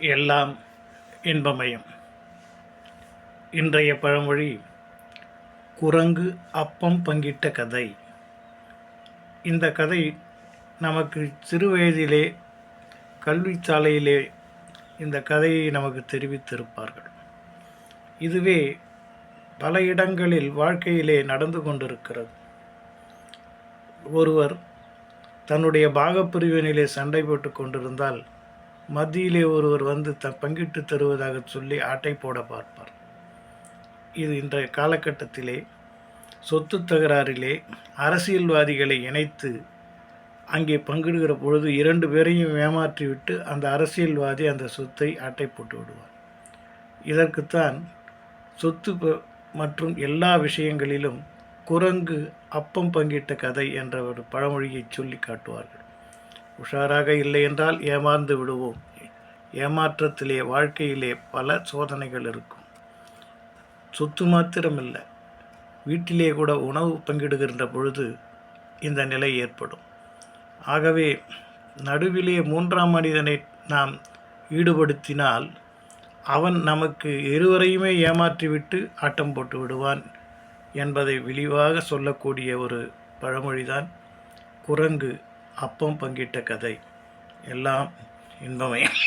எல்லாம் இன்பமயம். இன்றைய பழமொழி குரங்கு அப்பம் பங்கிட்ட கதை. இந்த கதை நமக்கு சிறு வயதிலே கல்வி சாலையிலே இந்த கதையை நமக்கு தெரிவித்திருப்பார்கள். இதுவே பல இடங்களில் வாழ்க்கையிலே நடந்து கொண்டிருக்கிறது. ஒருவர் தன்னுடைய பாகப்பிரிவினிலே சண்டை போட்டு கொண்டிருந்தால் மத்தியிலே ஒருவர் வந்து பங்கிட்டு தருவதாக சொல்லி ஆட்டை போட பார்ப்பார். இது இன்றைய காலகட்டத்திலே சொத்து தகராறிலே அரசியல்வாதிகளை இணைத்து அங்கே பங்கிடுகிற பொழுது 2 பேரையும் ஏமாற்றிவிட்டு அந்த அரசியல்வாதி அந்த சொத்தை ஆட்டை போட்டு விடுவார். இதற்குத்தான் சொத்து மற்றும் எல்லா விஷயங்களிலும் குரங்கு அப்பம் பங்கிட்ட கதை என்ற ஒரு பழமொழியை சொல்லி காட்டுவார்கள். உஷாராக இல்லை என்றால் ஏமாந்து விடுவோம். ஏமாற்றத்திலே வாழ்க்கையிலே பல சோதனைகள் இருக்கும். சொத்து மாத்திரமில்லை, வீட்டிலே கூட உணவு பங்கிடுகின்ற பொழுது இந்த நிலை ஏற்படும். ஆகவே நடுவிலே 3ஆம் மனிதனை நாம் ஈடுபடுத்தினால் அவன் நமக்கு இருவரையுமே ஏமாற்றிவிட்டு ஆட்டம் போட்டு விடுவான் என்பதை விரிவாக சொல்லக்கூடிய ஒரு பழமொழிதான் குரங்கு அப்பம் பங்கிட்ட கதை. எல்லாம் இன்பமயம்.